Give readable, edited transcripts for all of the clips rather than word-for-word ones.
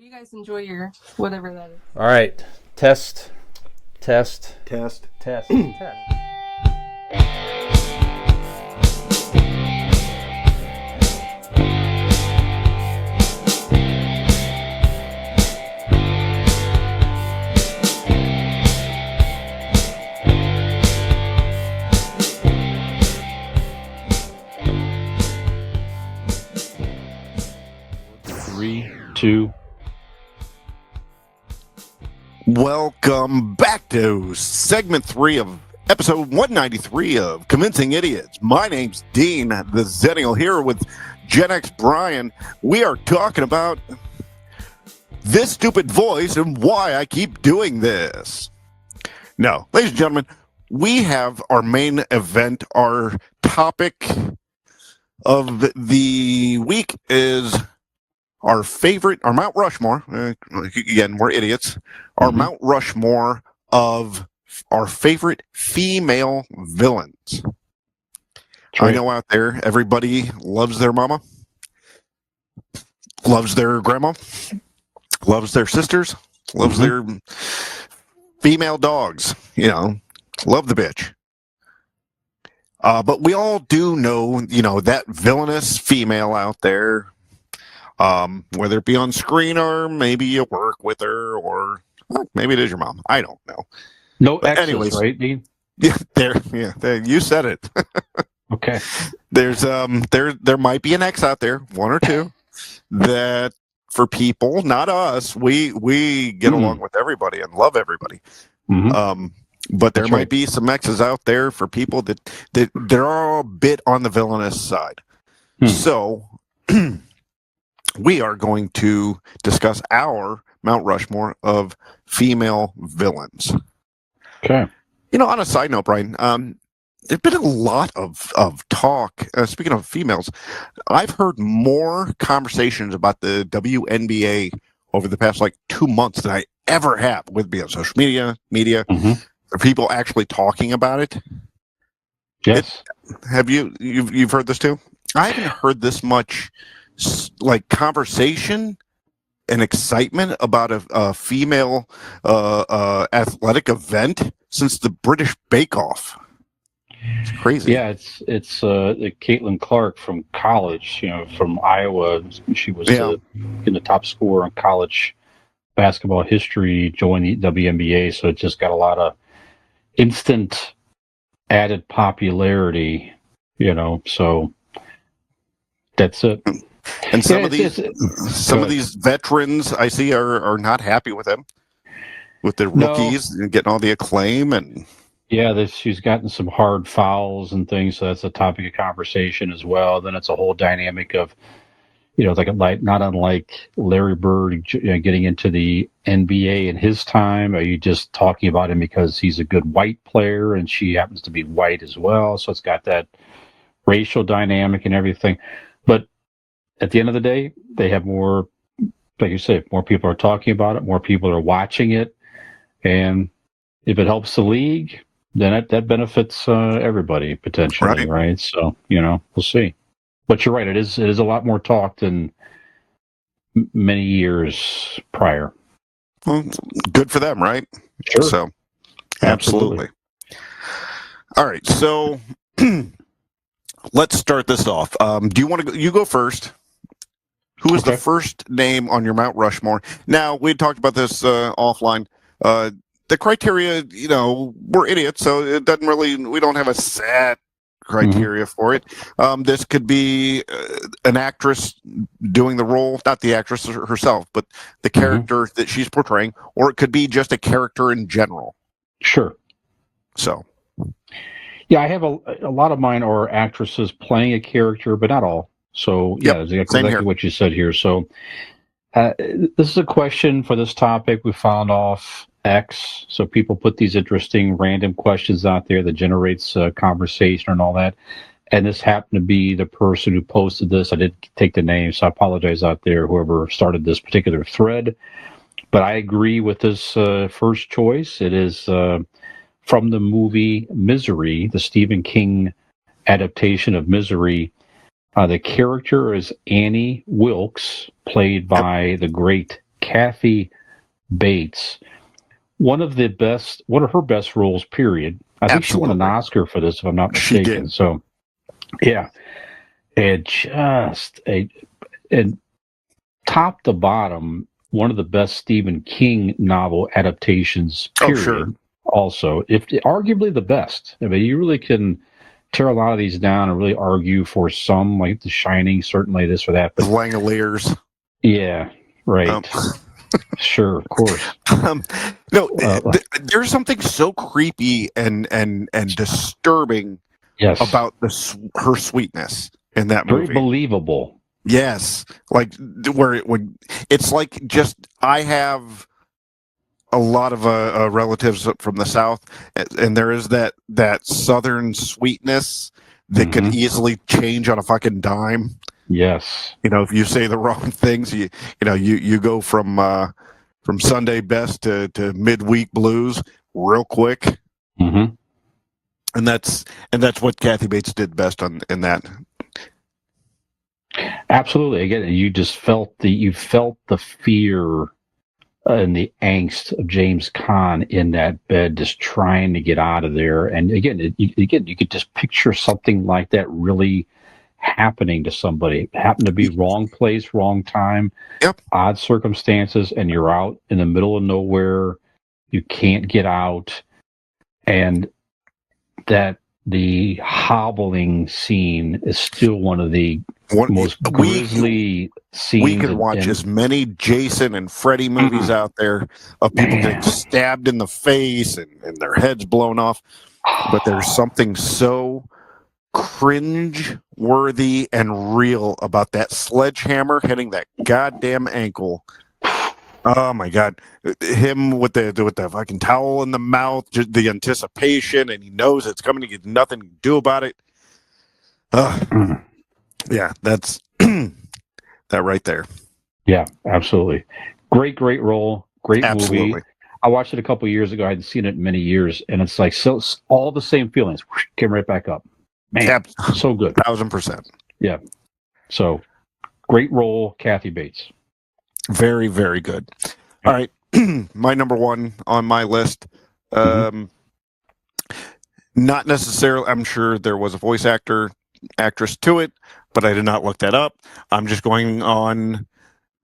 you guys enjoy your whatever that is. All right. Test. Test. Test. Test. Test. 3, 2. Welcome back to segment 3 of episode 193 of Convincing Idiots. My name's Dean, the Zennial, here with Gen X Brian. We are talking about this stupid voice and why I keep doing this. No, ladies and gentlemen, we have our main event. Our topic of the week is our Mount Rushmore. Again, we're idiots. Our Mount Rushmore of our favorite female villains. Right. I know out there, everybody loves their mama, loves their grandma, loves their sisters, loves their female dogs. You know, love the bitch. But we all do know, that villainous female out there. Whether it be on screen or maybe you work with her or maybe it is your mom. I don't know. No But X's, anyways, right, Dean? Yeah, there, you said it. Okay. There's there might be an X out there, one or two, that for people, not us, we get along with everybody and love everybody. But there might be some X's out there for people that they're all a bit on the villainous side. So we are going to discuss our Mount Rushmore of female villains. Okay. On a side note, Brian, there's been a lot of talk. Speaking of females, I've heard more conversations about the WNBA over the past 2 months than I ever have, with being on social media. Are people actually talking about it? Yes. Have you've heard this too? I haven't heard this much conversation and excitement about a female athletic event since the British Bake Off. It's crazy. Yeah, it's Caitlin Clark from college, from Iowa. She was in the top scorer in college basketball history, joined the WNBA, so it just got a lot of instant added popularity, so that's it. And some of these veterans I see are not happy with them, with the rookies and getting all the acclaim. And she's gotten some hard fouls and things, so that's a topic of conversation as well. Then it's a whole dynamic of, not unlike Larry Bird getting into the NBA in his time. Are you just talking about him because he's a good white player and she happens to be white as well? So it's got that racial dynamic and everything. But at the end of the day, they have more, like you say, more people are talking about it, more people are watching it. And if it helps the league, then that benefits everybody potentially, right? So, we'll see. But you're right, it is a lot more talk than many years prior. Well, good for them, right? Sure. So, absolutely. All right, so let's start this off. Do you want to go? You go first. Who is the first name on your Mount Rushmore? Now, we talked about this offline. The criteria, we're idiots, so it doesn't really, we don't have a set criteria for it. This could be an actress doing the role, not the actress herself, but the character that she's portraying, or it could be just a character in general. Sure. So. Yeah, I have a lot of mine are actresses playing a character, but not all. So, that's exactly what you said here. So, this is a question for this topic we found off X. So people put these interesting random questions out there that generates conversation and all that. And this happened to be the person who posted this. I didn't take the name, so I apologize out there, whoever started this particular thread. But I agree with this first choice. It is from the movie Misery, the Stephen King adaptation of Misery. The character is Annie Wilkes, played by the great Kathy Bates, one of her best roles, period. I think she won an Absolutely. Oscar for this, if I'm not She mistaken. did. So, yeah, and just and top to bottom, one of the best Stephen King novel adaptations, Oh, period. sure. Also, if arguably the best. I mean, you really can tear a lot of these down and really argue for some, like The Shining, certainly this or that. The But Langoliers. yeah, right. Sure, of course. Um, no, Uh, there's something so creepy and disturbing yes, about her sweetness in that very movie. believable. Yes, like where it would. It's like just I have a lot of relatives from the South, and there is that Southern sweetness that could easily change on a fucking dime. Yes. You know, if you say the wrong things, you go from Sunday best to midweek blues real quick, Mm-hmm. and that's what Kathy Bates did best in that. Absolutely. Again, you just felt the fear and the angst of James Caan in that bed, just trying to get out of there. And again, you could just picture something like that really happening to somebody. It happened to be wrong place, wrong time, Yep. odd circumstances, and you're out in the middle of nowhere. You can't get out, and that the hobbling scene is still one of the most grisly scenes. We could watch as many Jason and Freddy movies out there of people getting stabbed in the face and their heads blown off, but there's something so cringe-worthy and real about that sledgehammer hitting that goddamn ankle. Oh my God! Him with the fucking towel in the mouth, just the anticipation, and he knows it's coming. He gets nothing to do about it. Yeah, that's that right there. Yeah, absolutely. Great role. Great Absolutely. movie. I watched it a couple of years ago. I hadn't seen it in many years, and it's like so all the same feelings came right back up. Man, so good. 1,000%. Yeah. So great role, Kathy Bates. Very, very good. All right, my number one on my list. Not necessarily. I'm sure there was a voice actress to it, but I did not look that up. I'm just going on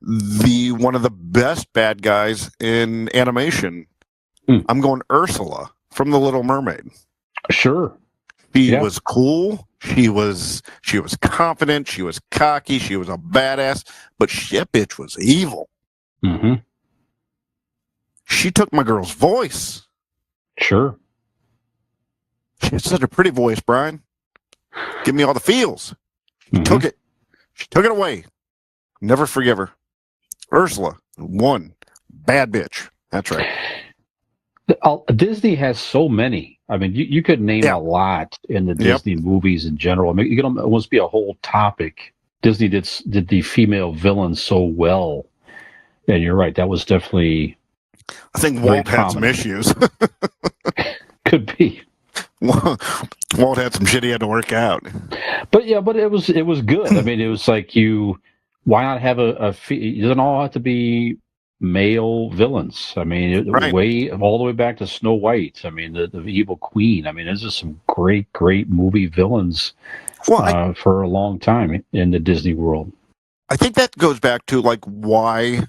one of the best bad guys in animation. I'm going Ursula from The Little Mermaid. Sure. She was cool. She was confident. She was cocky. She was a badass. But that bitch was evil. Mm-hmm. She took my girl's voice. Sure. She had such a pretty voice, Brian. Give me all the feels. She took it. She took it away. Never forgive her. Ursula, one bad bitch. That's right. Disney has so many. I mean, you could name a lot in the Disney movies in general. I mean, it could almost be a whole topic. Disney did the female villains so well, and you're right. That was definitely. I think Walt had some issues. Could be. Walt had some shit he had to work out. But it was good. I mean, it was like why not have it doesn't all have to be male villains. I mean, all the way back to Snow White. I mean, the evil queen. I mean, there's just some great movie villains for a long time in the Disney world. I think that goes back to like why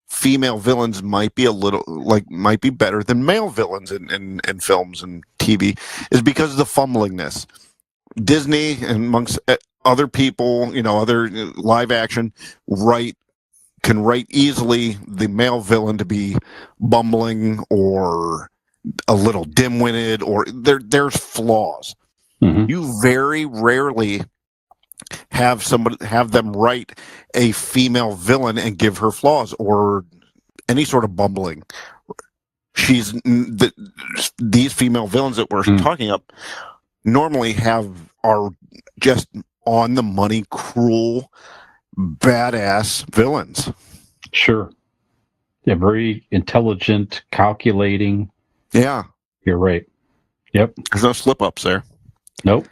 female villains might be better than male villains in films and TV is because of the fumblingness. Disney and amongst other people, other live action can write easily the male villain to be bumbling or a little dim-witted or there's flaws. You very rarely have them write a female villain and give her flaws or any sort of bumbling. These female villains that we're talking up normally are just on the money, cruel, badass villains. Sure. They're very intelligent, calculating. Yeah. You're right. Yep. There's no slip ups there. Nope.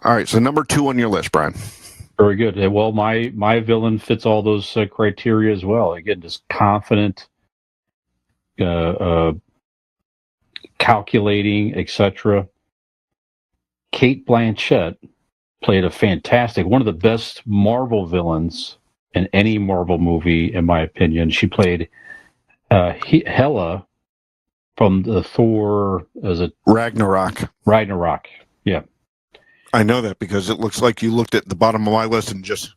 All right. So number 2 on your list, Brian. Very good. Well, my villain fits all those criteria as well. Again, just confident, uh, calculating, etc. Kate Blanchett played a fantastic, one of the best Marvel villains in any Marvel movie, in my opinion. She played Hela from the Thor, as a Ragnarok. Ragnarok. Yeah. I know that because it looks like you looked at the bottom of my list and just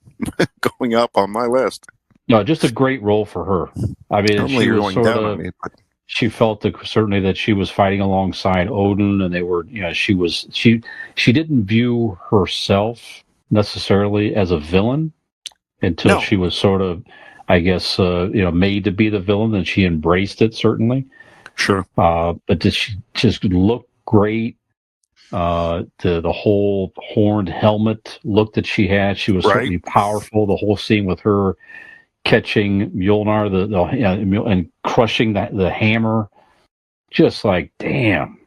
going up on my list. No, just a great role for her. I mean, Normally she you're was going sort down on of, me, but she felt that certainly that she was fighting alongside Odin, and they were, she didn't view herself necessarily as a villain until No. she was sort of, I guess, made to be the villain, and she embraced it certainly. Sure. But did she just look great? The whole horned helmet look that she had, she was Right. certainly powerful. The whole scene with her catching Mjolnir, and crushing the hammer, just like damn,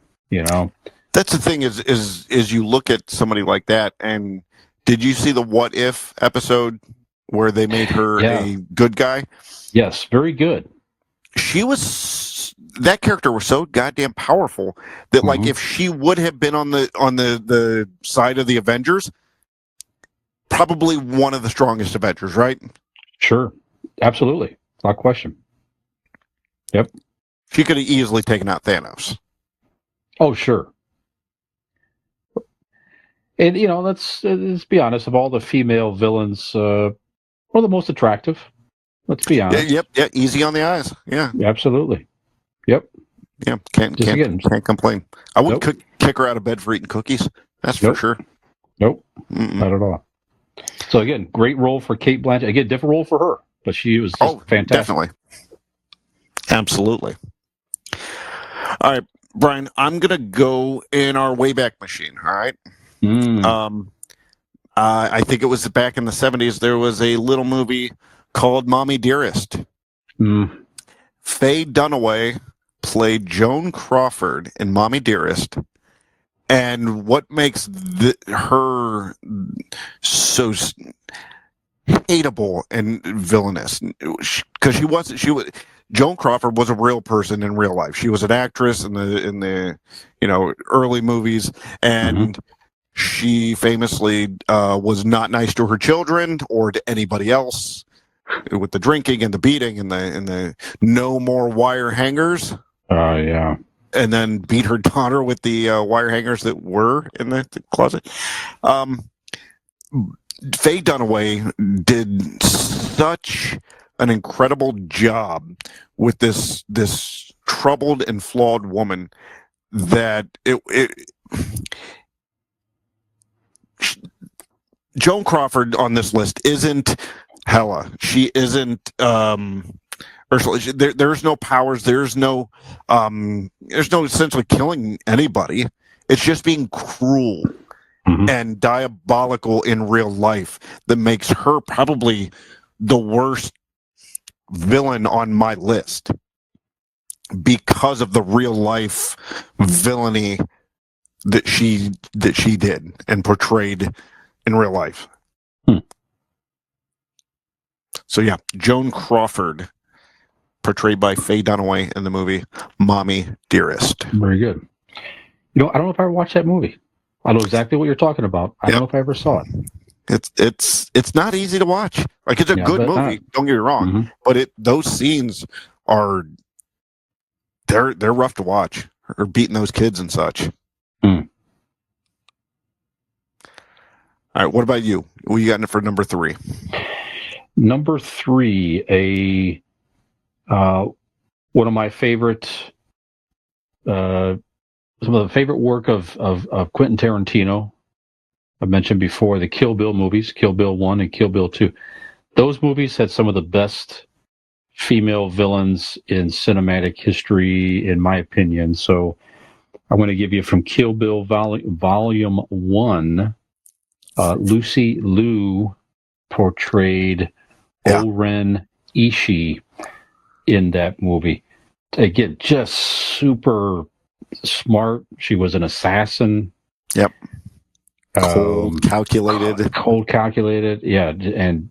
That's the thing is you look at somebody like that, and did you see the What If episode where they made her a good guy? Yes, very good. That character was so goddamn powerful that like Mhm. if she would have been on the side of the Avengers, probably one of the strongest Avengers, right? Sure, absolutely, not question. Yep. She could have easily taken out Thanos. Oh, sure. And let's be honest. Of all the female villains, one of the most attractive. Let's be honest. Yep, easy on the eyes. Yeah, Absolutely. Yep. yeah, can't complain. I wouldn't kick her out of bed for eating cookies. That's for sure. Nope, Mm-mm. not at all. So again, great role for Kate Blanchett. Again, different role for her, but she was just fantastic. Definitely, absolutely. All right, Brian, I'm gonna go in our Wayback Machine. All right. I think it was back in the 70s. There was a little movie called Mommy Dearest. Faye Dunaway played Joan Crawford in Mommy Dearest. And what makes her so hateable and villainous? Because Joan Crawford was a real person in real life. She was an actress in the early movies, and she famously was not nice to her children or to anybody else, with the drinking and the beating and the no more wire hangers. Yeah. And then beat her daughter with the wire hangers that were in the closet. Faye Dunaway did such an incredible job with this troubled and flawed woman that Joan Crawford on this list isn't Hela. She isn't Ursula. There's no powers. There's no essentially killing anybody. It's just being cruel and diabolical in real life that makes her probably the worst villain on my list because of the real life villainy that she did and portrayed in real life. So yeah, Joan Crawford, portrayed by Faye Dunaway in the movie Mommy Dearest. Very good. I don't know if I ever watched that movie. I know exactly what you're talking about. I don't know if I ever saw it. It's not easy to watch. Like, it's a good movie, don't get me wrong, but those scenes are they're rough to watch. Or beating those kids and such. All right, what about you? What you got for number 3? Number 3, one of my favorite, some of the favorite work of Quentin Tarantino. I mentioned before the Kill Bill movies, Kill Bill 1 and Kill Bill 2. Those movies had some of the best female villains in cinematic history, in my opinion. So I'm going to give you from Kill Bill Volume 1, Lucy Liu portrayed Oren Ishii in that movie. Again, just super smart. She was an assassin. Yep. Cold, calculated. Cold calculated, yeah. And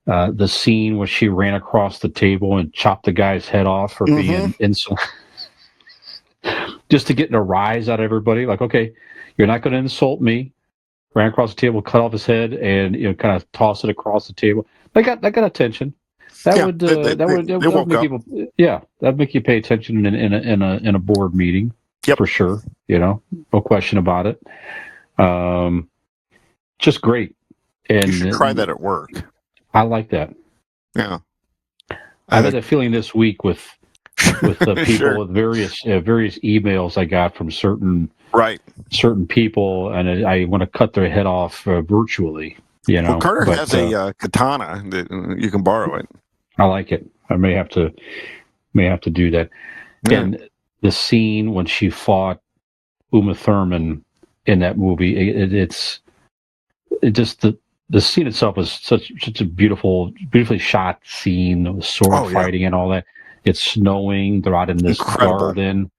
the scene where she ran across the table and chopped the guy's head off for being insolent, just to get a rise out of everybody. Like, okay, you're not going to insult me. Ran across the table, cut off his head, and kind of toss it across the table. That got attention. That would make people, that'd make you pay attention in a board meeting, for sure. No question about it. Just great. And you should try that at work. I like that. Yeah, I've had a feeling this week with the people with various emails I got from certain people, and I want to cut their head off virtually. Well, Carter has a katana that you can borrow it. I like it. I may have to do that. Yeah. And the scene when she fought Uma Thurman in that movie, it's just the scene itself is such a beautifully shot scene, sword fighting and all that. It's snowing. They're out in this garden,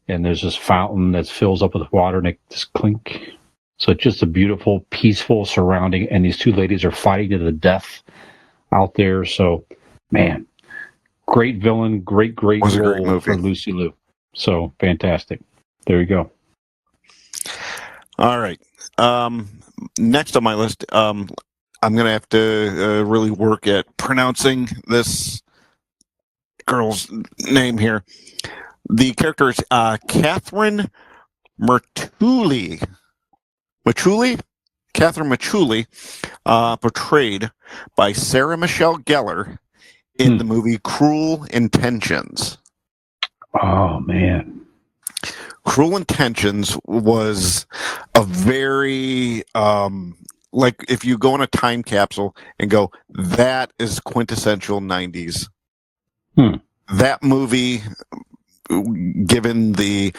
and there's this fountain that fills up with water, and it just clink. So it's just a beautiful, peaceful surrounding, and these two ladies are fighting to the death out there. So, man, great villain, great role for Lucy Liu. So fantastic. There you go. All right. Next on my list, I'm going to have to really work at pronouncing this girl's name here. The character is Catherine Matuli. Catherine Matuli, portrayed by Sarah Michelle Gellar in the movie Cruel Intentions. Oh, man. Cruel Intentions was a very, like, if you go in a time capsule and go, that is quintessential 90s. That movie, given the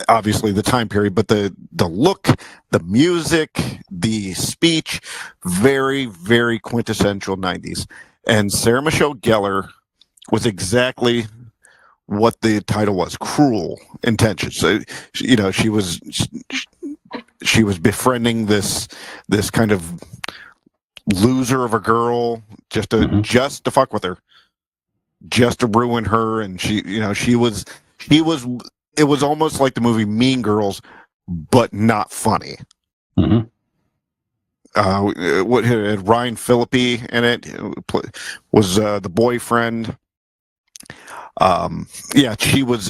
obviously the time period, but the look, the music, the speech, very, very quintessential 90s. And Sarah Michelle Gellar was exactly what the title was, Cruel Intentions. So, she was befriending this kind of loser of a girl just to fuck with her, just to ruin her. And it was almost like the movie Mean Girls, but not funny. What had Ryan Phillippe in it was the boyfriend. She was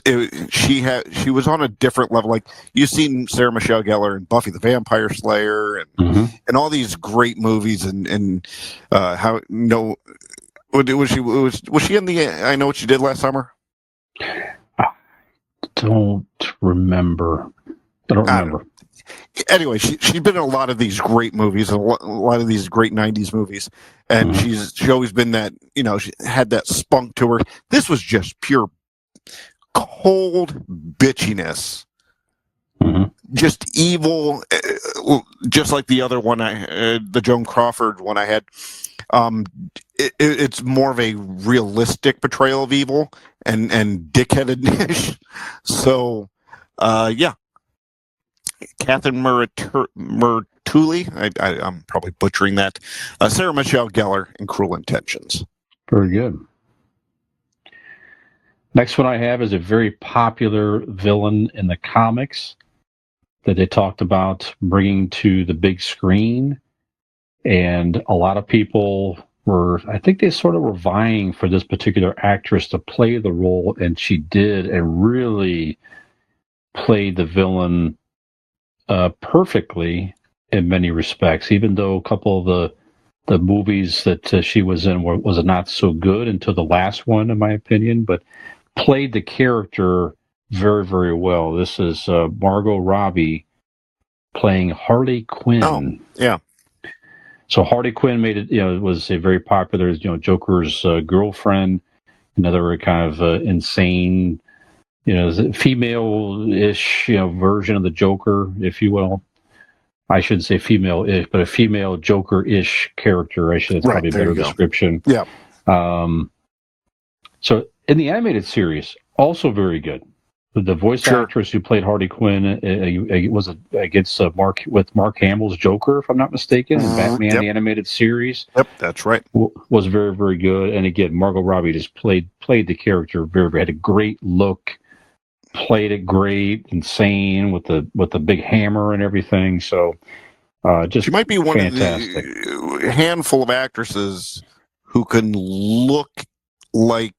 on a different level. Like, you've seen Sarah Michelle Gellar in Buffy the Vampire Slayer and all these great movies, and was she in the I Know What You Did Last Summer? Don't remember. I don't remember. Anyway, she's been in a lot of these great movies, and a lot of these great 90s movies, and she's always been that, she had that spunk to her. This was just pure cold bitchiness. Just evil, just like the other one, the Joan Crawford one I had. It's more of a realistic portrayal of evil and dickheadedness. So, Catherine Matuli, I'm probably butchering that. Sarah Michelle Gellar in Cruel Intentions. Very good. Next one I have is a very popular villain in the comics that they talked about bringing to the big screen. And a lot of people I think they sort of were vying for this particular actress to play the role, and she did, and really played the villain perfectly in many respects, even though a couple of the movies that she was in was not so good until the last one, in my opinion, but played the character very, very well. This is Margot Robbie playing Harley Quinn. Oh, yeah. So Harley Quinn was a very popular, Joker's girlfriend, another kind of insane, female-ish, version of the Joker, if you will. I shouldn't say female-ish, but a female Joker-ish character. That's probably a better description. Yeah. So in the animated series, also very good. The voice Sure. actress who played Harley Quinn was against Mark Hamill's Joker, if I'm not mistaken, in Batman the Animated Series. Yep, that's right. Was very, very good. And again, Margot Robbie just played the character very, very, had a great look, played it great, insane with the big hammer and everything. So just She might be one fantastic. of the handful of actresses who can look like,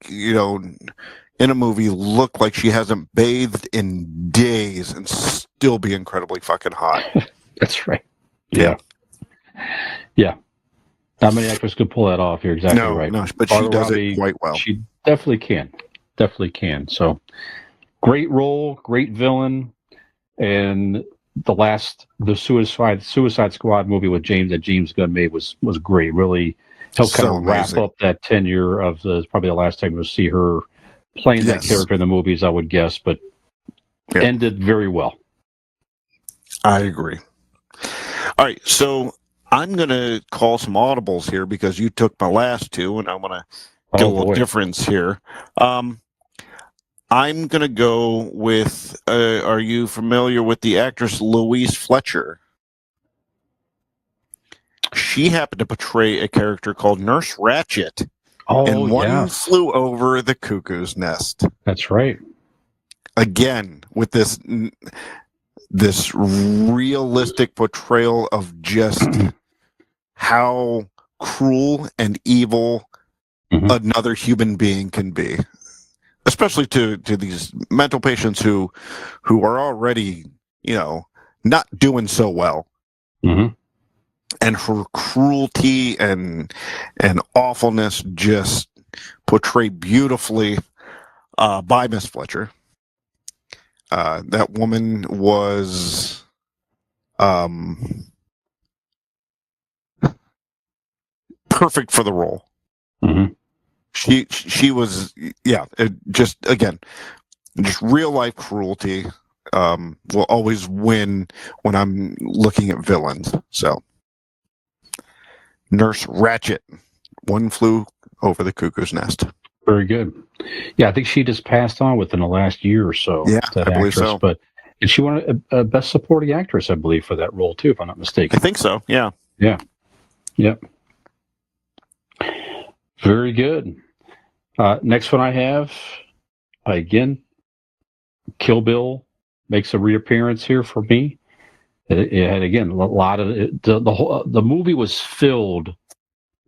in a movie, look like she hasn't bathed in days and still be incredibly fucking hot. That's right. Yeah. Not many actors could pull that off. You're exactly right. No, but Margot she does Robbie, it quite well. She definitely can. So great role, great villain, and the Suicide Squad movie with James Gunn made was great. Really helped kind of wrap up that tenure of probably the last time we'll see her playing that character in the movies, I would guess, but ended very well. I agree. All right, so I'm going to call some audibles here because you took my last two, and I want to get a little difference here. I'm going to go with, are you familiar with the actress Louise Fletcher? She happened to portray a character called Nurse Ratched in One Flew Over the Cuckoo's Nest. That's right. Again, with this realistic portrayal of just how cruel and evil another human being can be, especially to these mental patients who are already, not doing so well. And her cruelty and awfulness just portrayed beautifully by Miss Fletcher. That woman was perfect for the role. She was, just real life cruelty will always win when I'm looking at villains. So, Nurse Ratched, One Flew Over the Cuckoo's Nest. Very good. Yeah, I think she just passed on within the last year or so. Yeah, I believe so. And she won a Best Supporting Actress, I believe, for that role too, if I'm not mistaken. I think so. Yeah. Yep. Very good. Next one I have, again, Kill Bill makes a reappearance here for me. It had, again, a lot of the movie was filled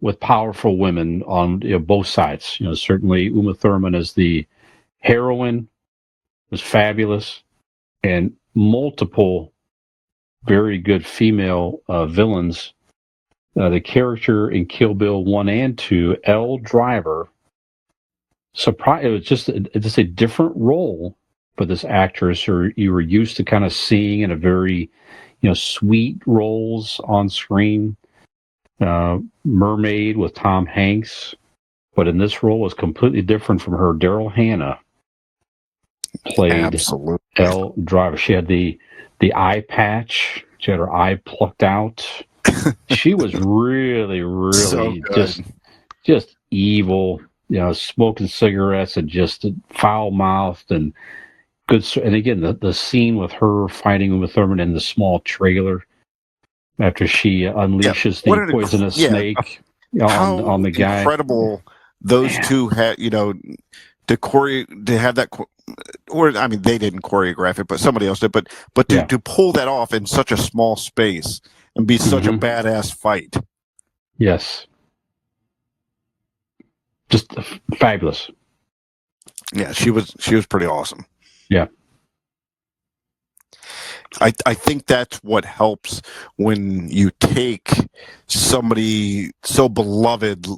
with powerful women on both sides. Certainly Uma Thurman as the heroine was fabulous, and multiple very good female villains. The character in Kill Bill 1 and 2, Elle Driver, it was just a different role for this actress, or you were used to kind of seeing in a very sweet roles on screen. Mermaid with Tom Hanks, but in this role was completely different from her. Daryl Hannah played Elle Driver. She had the eye patch. She had her eye plucked out. She was really, really just evil. Smoking cigarettes and just foul mouthed and good. And again, the scene with her fighting Uma Thurman in the small trailer after she unleashes the poisonous snake on the guy. Incredible! Those two had, to have that, or I mean, they didn't choreograph it, but somebody else did. But to pull that off in such a small space and be such a badass fight. Yes, just fabulous. Yeah, she was pretty awesome. Yeah. I think that's what helps when you take somebody so beloved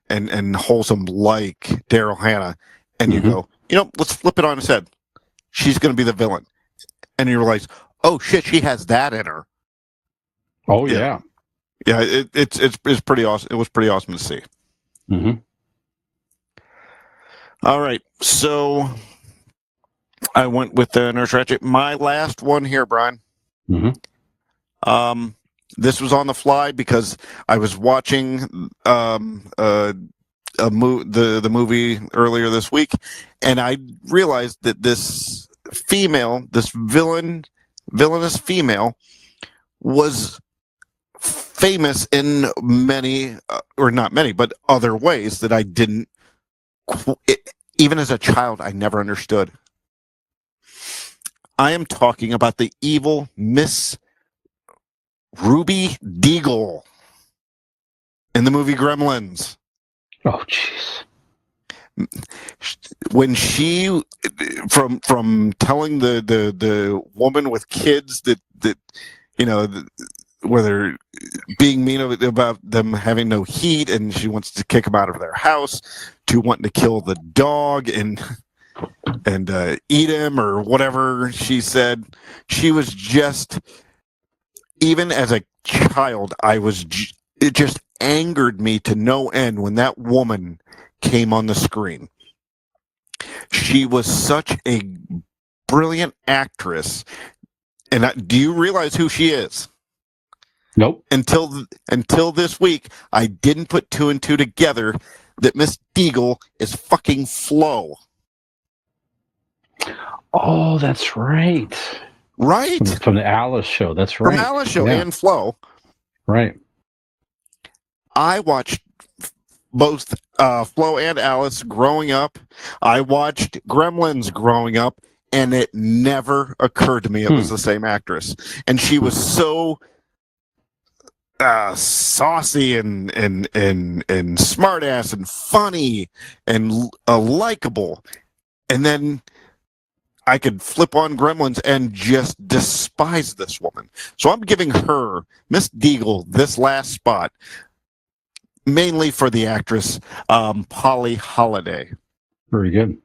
and wholesome like Daryl Hannah and you go, let's flip it on its head. She's going to be the villain. And you realize, oh shit, she has that in her. Oh yeah. Yeah, it's pretty awesome. It was pretty awesome to see. All right, so I went with Nurse Ratched. My last one here, Brian. This was on the fly because I was watching the movie earlier this week, and I realized that this female, this villainous female, was famous in many, or not many, but other ways that I didn't, even as a child, I never understood. I am talking about the evil Miss Ruby Deagle in the movie Gremlins. Oh, jeez. When she, from telling the woman with kids that whether being mean about them having no heat and she wants to kick them out of their house, to wanting to kill the dog and eat him or whatever she said, she was just, even as a child, it just angered me to no end when that woman came on the screen. She was such a brilliant actress. And do you realize who she is? Nope. Until this week, I didn't put two and two together that Miss Deagle is fucking Flo. Oh, that's right. Right? From the Alice show. That's right. From Alice show, yeah. and Flo. Right. I watched both Flo and Alice growing up. I watched Gremlins growing up, and it never occurred to me it was the same actress. And she was so saucy and smart ass and funny and likable. And then I could flip on Gremlins and just despise this woman. So I'm giving her, Miss Deagle, this last spot, mainly for the actress Polly Holiday. Very good.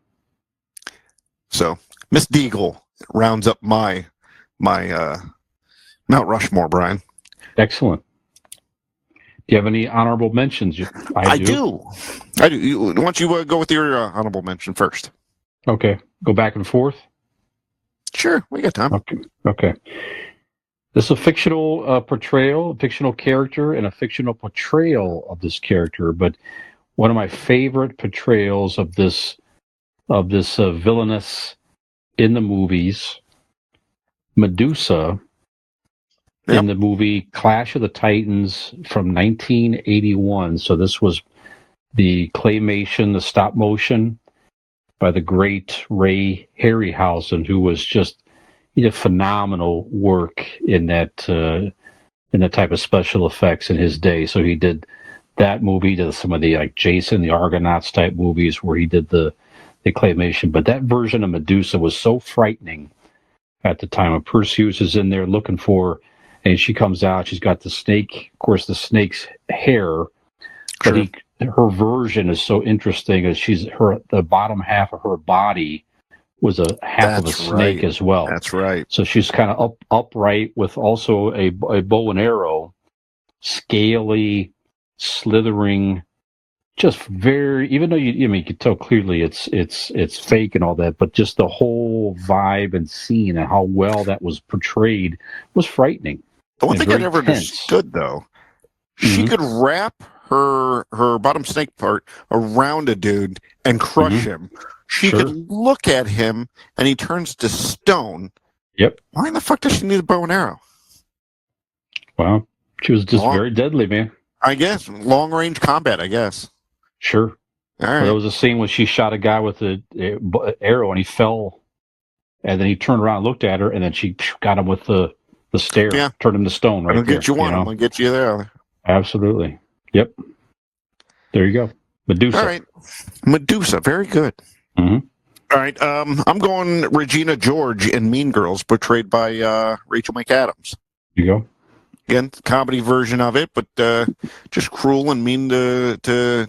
So Miss Deagle rounds up my Mount Rushmore, Brian. Excellent. Do you have any honorable mentions? I do. Why don't you go with your honorable mention first? Okay. Go back and forth? Sure, we got time. Okay. This is a fictional portrayal, a fictional character, and a fictional portrayal of this character. But one of my favorite portrayals of this villainous in the movies, Medusa, in the movie Clash of the Titans from 1981. So this was the claymation, the stop motion by the great Ray Harryhausen, who was just, he did phenomenal work in that type of special effects in his day. So he did that movie, he did some of the like Jason, the Argonauts type movies where he did the claymation. But that version of Medusa was so frightening at the time. Perseus is in there looking for, and she comes out, she's got the snake, of course, the snake's hair. But her version is so interesting as the bottom half of her body was a half of a snake as well. That's right. So she's kind of upright with also a bow and arrow, scaly, slithering, just very. Even though you could tell clearly it's fake and all that, but just the whole vibe and scene and how well that was portrayed was frightening. The one thing I never understood, though, she could wrap her bottom snake part around a dude and crush him. She could look at him and he turns to stone. Yep. Why in the fuck does she need a bow and arrow? Wow. She was just very deadly, man. I guess. Long range combat, I guess. Sure. All right. Well, there was a scene when she shot a guy with an arrow and he fell, and then he turned around and looked at her, and then she got him with the stare, turned him to stone right there. I'm going to get you there. Absolutely. Yep. There you go. Medusa. All right. Medusa. Very good. Mm-hmm. All right. I'm going Regina George in Mean Girls, portrayed by Rachel McAdams. There you go. Again, comedy version of it, but just cruel and mean to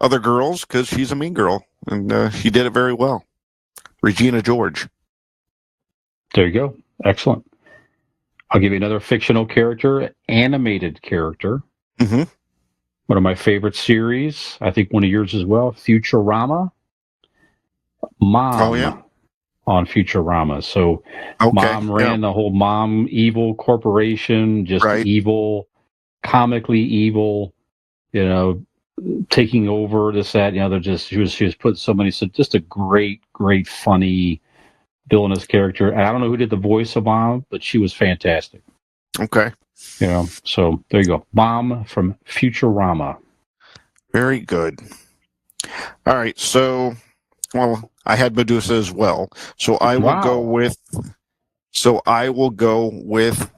other girls because she's a mean girl, and she did it very well. Regina George. There you go. Excellent. I'll give you another fictional character, animated character. Mm-hmm. One of my favorite series, I think one of yours as well, Futurama. Mom on Futurama. So Mom ran the whole Mom evil corporation, just evil, comically evil, taking over this, that, she was put so many, so just a great, funny villainous character. And I don't know who did the voice of Mom, but she was fantastic. Okay. So there you go. Mom from Futurama. Very good. All right. So, well, I had Medusa as well. So I will go with. So I will go with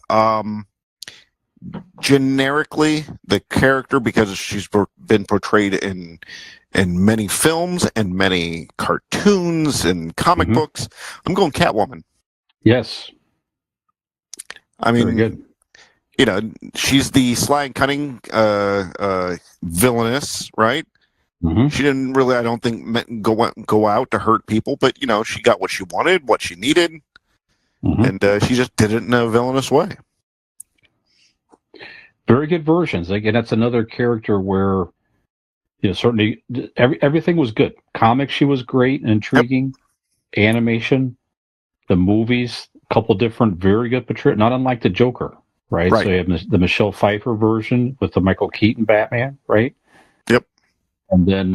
generically the character because she's been portrayed in many films and many cartoons and comic books. I'm going Catwoman. Yes. I mean, very good. You know, she's the sly and cunning villainess, right? Mm-hmm. She didn't really, I don't think, go out to hurt people, but you know, she got what she wanted, what she needed, and she just did it in a villainous way. Very good versions. Again, that's another character where, certainly everything was good. Comics, she was great and intriguing. Yep. Animation, the movies, a couple different very good portrayals, not unlike the Joker, right? So you have the Michelle Pfeiffer version with the Michael Keaton Batman, right? Yep. And then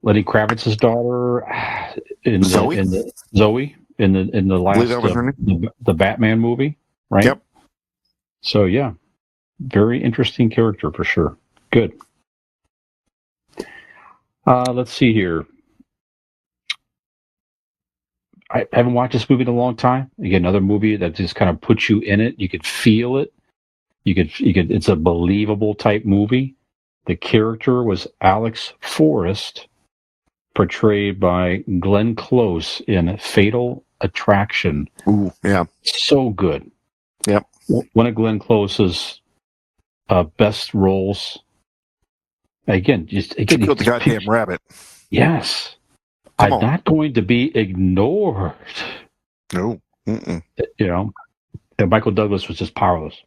Lenny Kravitz's daughter Zoe in the last the Batman movie, right? Yep. So yeah, very interesting character for sure. Good. Let's see here. I haven't watched this movie in a long time. Again, another movie that just kind of puts you in it. You could feel it. You could. It's a believable type movie. The character was Alex Forrest, portrayed by Glenn Close in Fatal Attraction. Ooh, yeah. So good. Yep. One of Glenn Close's best roles. Again, he killed the goddamn rabbit. Yes. I'm not going to be ignored. No. Mm-mm. And Michael Douglas was just powerless.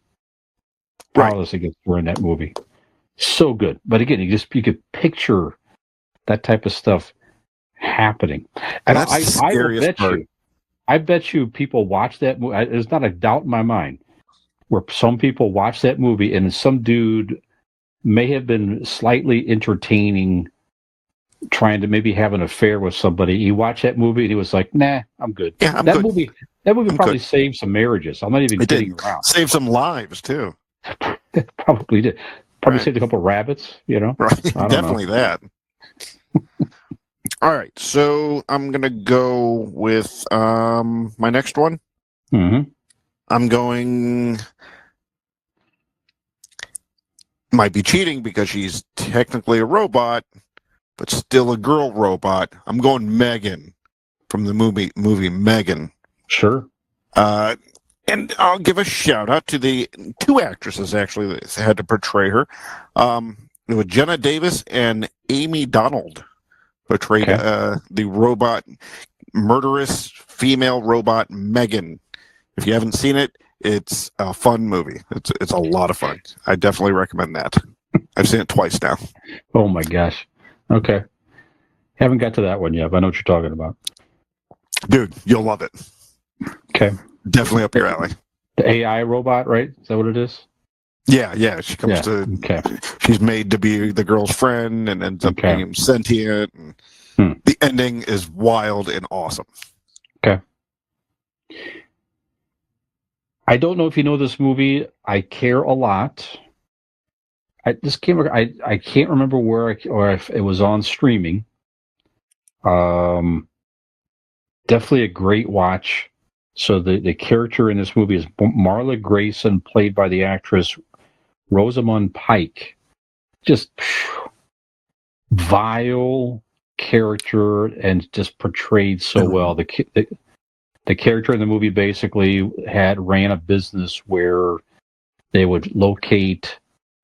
Powerless against her in that movie. So good. But again, you could picture that type of stuff happening. And that's the scariest part. I bet you people watch that movie. There's not a doubt in my mind where some people watch that movie and some dude may have been slightly entertaining, trying to maybe have an affair with somebody. He watched that movie and he was like, "Nah, I'm good." Yeah, I'm that good. movie probably saved some marriages. I'm not even kidding around. Saved some lives too. Probably did. Probably saved a couple of rabbits. Right? Definitely that. All right, so I'm gonna go with my next one. Mm-hmm. I'm going. Might be cheating because she's technically a robot, but still a girl robot. I'm going Megan from the movie Megan. Sure. And I'll give a shout out to the two actresses actually that had to portray her. With Jenna Davis and Amy Donald portrayed the robot, murderous female robot Megan. If you haven't seen it, it's a fun movie. It's a lot of fun. I definitely recommend that. I've seen it twice now. Oh my gosh. Okay. Haven't got to that one yet, but I know what you're talking about. Dude, you'll love it. Okay. Definitely up your alley. The AI robot, right? Is that what it is? Yeah. She comes to. Okay. She's made to be the girl's friend and ends up being sentient. And the ending is wild and awesome. Okay. I don't know if you know this movie. I Care a Lot. I can't remember where or if it was on streaming. Definitely a great watch. So the character in this movie is Marla Grayson, played by the actress Rosamund Pike. Just vile character and just portrayed so well. The character in the movie basically ran a business where they would locate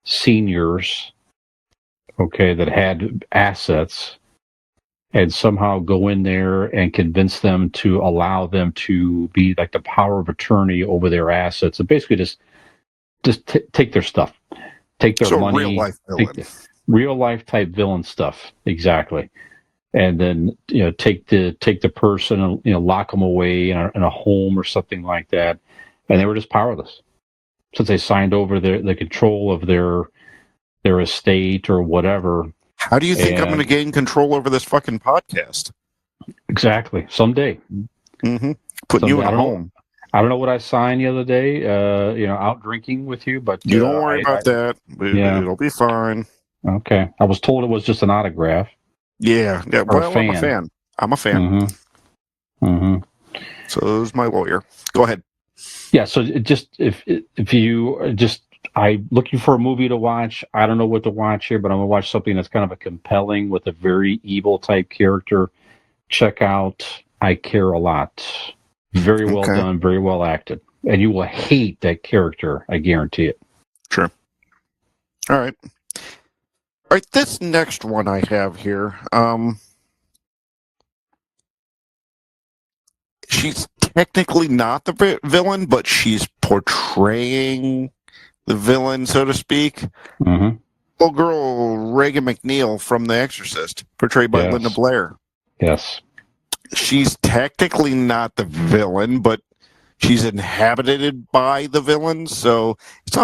seniors, that had assets, and somehow go in there and convince them to allow them to be like the power of attorney over their assets, and basically just take their stuff, take their money, real life type villain stuff, exactly. And then take the person and lock them away in a home or something like that, and they were just powerless since they signed over the control of their estate or whatever. How do you think I'm going to gain control over this fucking podcast? Exactly. Someday. Mm-hmm. Putting you in a home. I don't know what I signed the other day. Out drinking with you, but You don't worry about that. It'll be fine. Okay. I was told it was just an autograph. Yeah. Well, I'm a fan. Mm-hmm. Mm-hmm. So is my lawyer. Go ahead. Yeah. So if you I'm looking for a movie to watch. I don't know what to watch here, but I'm gonna watch something that's kind of a compelling with a very evil type character. Check out I Care a Lot. Very well done, very well acted. And you will hate that character, I guarantee it. Sure. All right. All right, this next one I have here, she's technically not the villain, but she's portraying the villain, so to speak. Mm-hmm. Little girl Reagan McNeil from The Exorcist, portrayed by Linda Blair. Yes. She's technically not the villain, but she's inhabited by the villain, so it's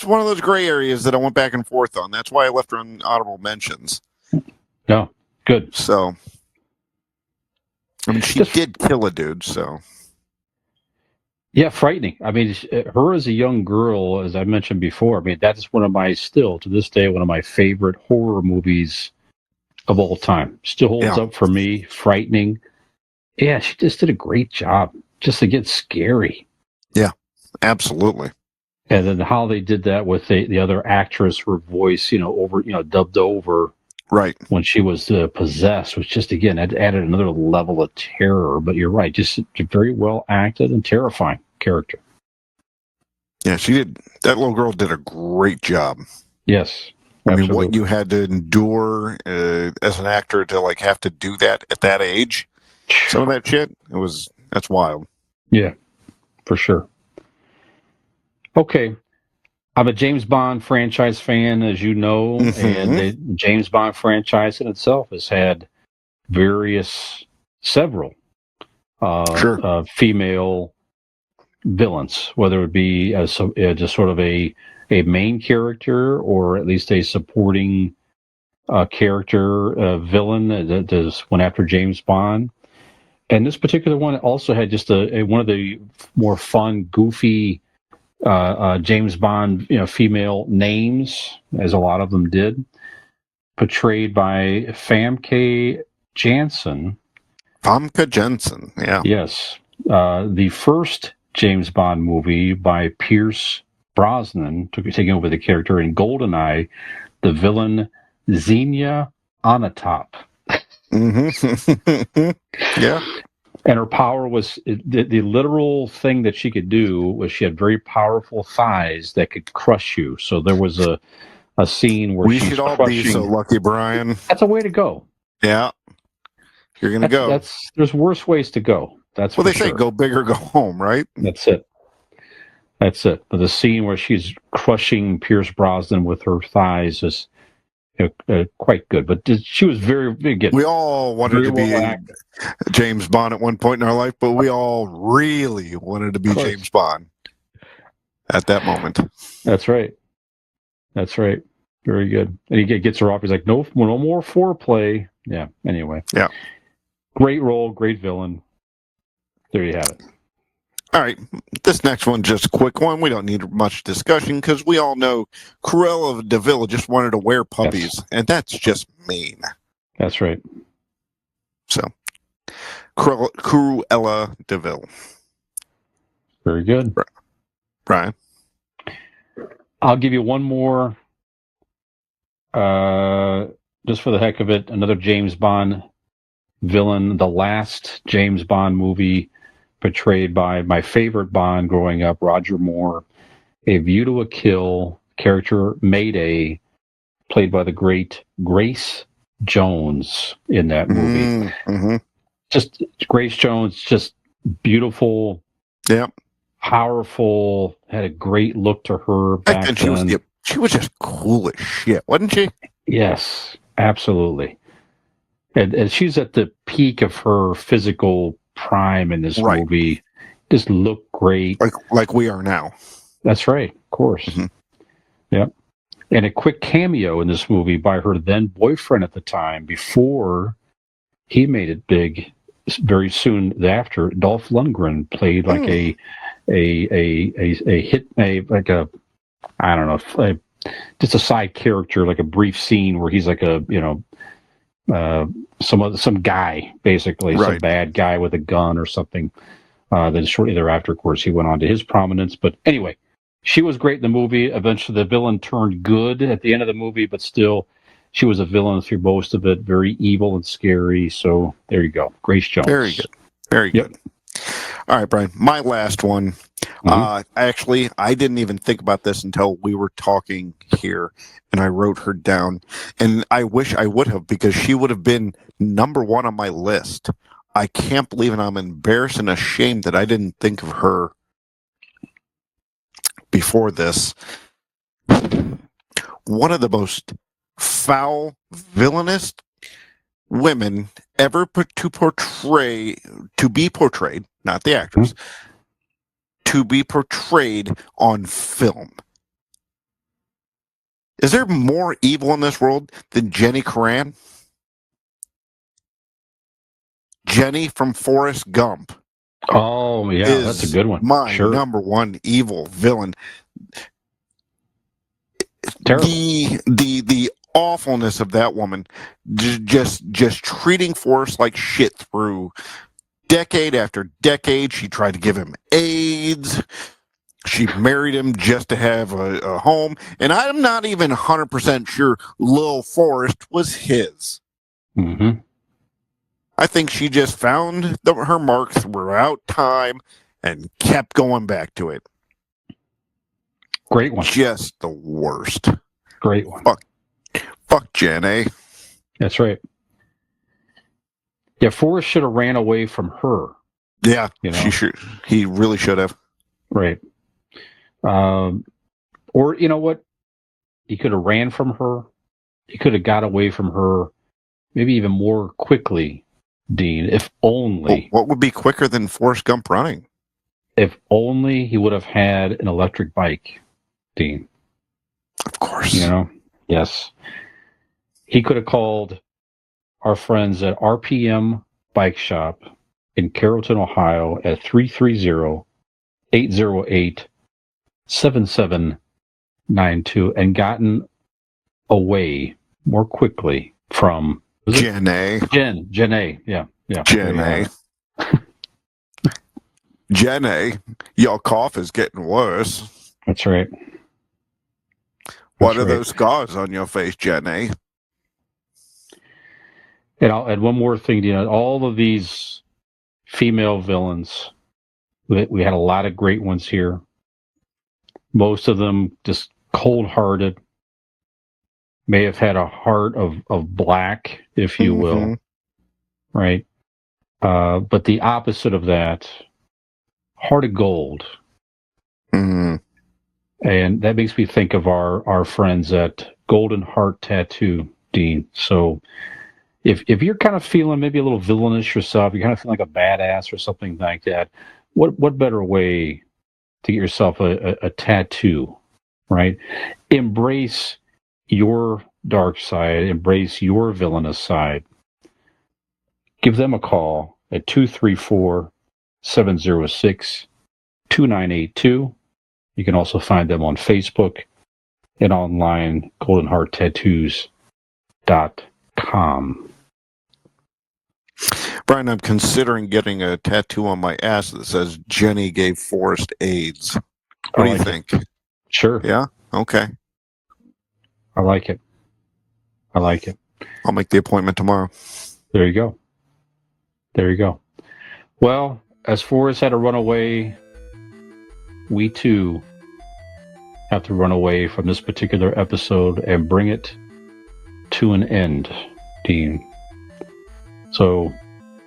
one of those gray areas that I went back and forth on. That's why I left her on honorable mentions. No, good. So, I mean, she did kill a dude, so. Yeah, frightening. I mean, her as a young girl, as I mentioned before, I mean, that's still to this day, one of my favorite horror movies of all time. Still holds up for me, frightening. Yeah, she just did a great job. Just to get scary. Yeah, absolutely. And then how they did that with the other actress, her voice, dubbed over. Right. When she was possessed, which just, again, added another level of terror. But you're right, just very well acted and terrifying character. Yeah, she did. That little girl did a great job. Yes. I mean, what you had to endure as an actor to have to do that at that age, some of that shit, that's wild. Yeah, for sure. Okay. I'm a James Bond franchise fan, as you know, and the James Bond franchise in itself has had several female villains, whether it be as just sort of a main character or at least a supporting character villain that went after James Bond. And this particular one also had just one of the more fun, goofy James Bond, female names, as a lot of them did, portrayed by Famke Janssen. Famke Janssen, yeah. Yes. The first James Bond movie by Pierce Brosnan, taking over the character in GoldenEye, the villain Xenia Onatopp. Yeah. And her power was the literal thing that she could do was she had very powerful thighs that could crush you. So there was a scene where we she's should all crushing. Be so lucky, Brian. That's a way to go. Yeah, you're gonna go. There's worse ways to go. That's well, for they say go big or go home, right? That's it. But the scene where she's crushing Pierce Brosnan with her thighs is quite good. But she was very good. We all wanted to be James Bond at one point in our life, but we all really wanted to be James Bond at that moment. That's right. Very good. And he gets her off. He's like, no more foreplay. Yeah. Anyway. Yeah. Great role, great villain. There you have it. All right. This next one, just a quick one. We don't need much discussion because we all know Cruella de Vil just wanted to wear puppies, and that's just mean. That's right. So, Cruella de Vil. Very good. Brian? I'll give you one more, just for the heck of it, another James Bond villain, the last James Bond movie portrayed by my favorite Bond growing up, Roger Moore, A View to a Kill, character Mayday, played by the great Grace Jones in that movie. Mm-hmm. Just Grace Jones, just beautiful, powerful, had a great look to her back then. She was just cool as shit, wasn't she? Yes, absolutely. And she's at the peak of her physical prime in this movie. Just looked great. Like we are now. That's right, of course. Mm-hmm. Yep. And a quick cameo in this movie by her then boyfriend at the time, before he made it big, very soon after, Dolph Lundgren played like a hit, I don't know, just a side character, like a brief scene where he's like some guy, basically, some Right. bad guy with a gun or something. Then shortly thereafter, of course, he went on to his prominence. But anyway, she was great in the movie. Eventually, the villain turned good at the end of the movie, but still, she was a villain through most of it. Very evil and scary. So there you go, Grace Jones. Very good. Very Yep. good. All right, Brian. My last one. Actually, I didn't even think about this until we were talking here, and I wrote her down. And I wish I would have, because she would have been number one on my list. I can't believe, and I'm embarrassed and ashamed that I didn't think of her before this. One of the most foul, villainous women ever to be portrayed, not the actress, to be portrayed on film. Is there more evil in this world than Jenny Cran? Jenny from Forrest Gump. Oh yeah, that's a good one. My Sure. number one evil villain. Terrible. The awfulness of that woman, just treating Forrest like shit through decade after decade. She tried to give him AIDS. She married him just to have a home, and I'm not even 100% sure Lil Forrest was his. Mm-hmm. I think she just found her mark throughout time and kept going back to it. Great one. Just the worst. Great one. Fuck Jenny. That's right. Yeah, Forrest should have ran away from her. Yeah, You know? He really should have. Right. Or you know what? He could have ran from her. He could have got away from her, maybe even more quickly, Dean. If only. What would be quicker than Forrest Gump running? If only he would have had an electric bike, Dean. Of course. You know? Yes. He could have called our friends at RPM Bike Shop in Carrollton, Ohio at 330-808-7792 and gotten away more quickly from Jenny. Jenny. Yeah. Jenny. Jenny, your cough is getting worse. That's right. What are those scars on your face, Jenny? And I'll add one more thing, Dean. All of these female villains, we had a lot of great ones here. Most of them just cold-hearted, may have had a heart of black, if you will, right? But the opposite of that, heart of gold. Mm-hmm. And that makes me think of our friends at Golden Heart Tattoo, Dean. So if you're kind of feeling maybe a little villainous yourself, you're kind of feeling like a badass or something like that, what better way to get yourself a tattoo, right? Embrace your dark side, embrace your villainous side. Give them a call at 234-706-2982. You can also find them on Facebook and online, goldenhearttattoos.com. Brian, I'm considering getting a tattoo on my ass that says Jenny gave Forrest AIDS. What do you think? Sure. Yeah? Okay. I like it. I'll make the appointment tomorrow. There you go. Well, as Forrest had to run away, we too have to run away from this particular episode and bring it to an end, Dean. So,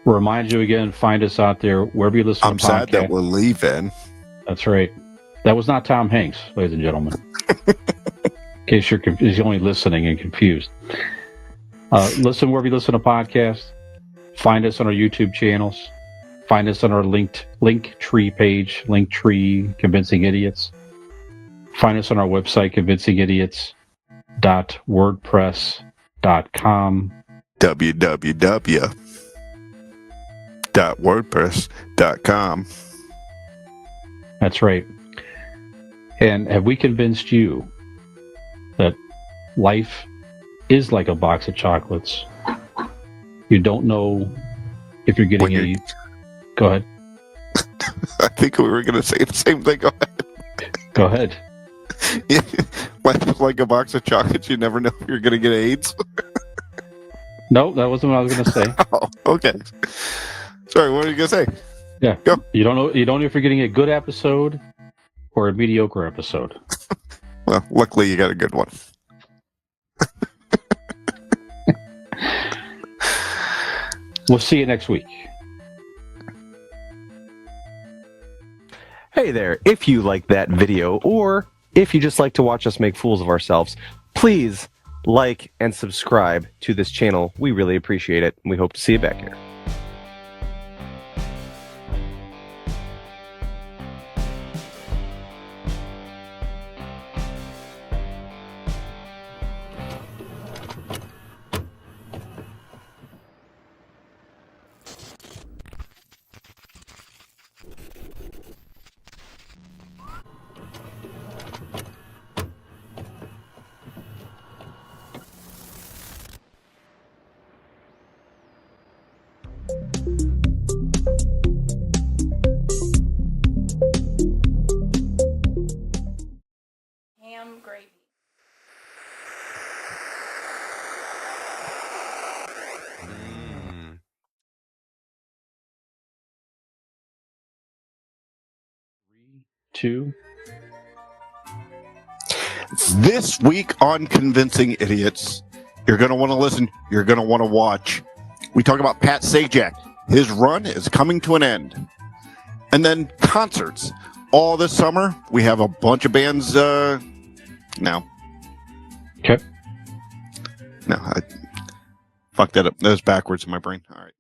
remind you again, find us out there wherever you listen to podcasts. I'm sad that we're leaving. That's right. That was not Tom Hanks, ladies and gentlemen. In case you're only listening and confused. Listen wherever you listen to podcasts. Find us on our YouTube channels. Find us on our Linktree page, Linktree Convincing Idiots. Find us on our website, convincingidiots.wordpress.com. www. wordpress.com. That's right. And have we convinced you that life is like a box of chocolates? You don't know if you're getting any. Go ahead. I think we were going to say the same thing. Go ahead. Life is like a box of chocolates. You never know if you're going to get AIDS. No, that wasn't what I was going to say. Oh, okay. Sorry, what were you going to say? Yeah. Go. You don't know if you're getting a good episode or a mediocre episode. Well, luckily you got a good one. We'll see you next week. Hey there, if you like that video, or if you just like to watch us make fools of ourselves, please like and subscribe to this channel. We really appreciate it, and we hope to see you back here. Ham gravy. Two. This week on Convincing Idiots, you're going to want to listen. You're going to want to watch. We talk about Pat Sajak. His run is coming to an end. And then concerts. All this summer, we have a bunch of bands now. Okay. No, I fucked that up. That was backwards in my brain. All right.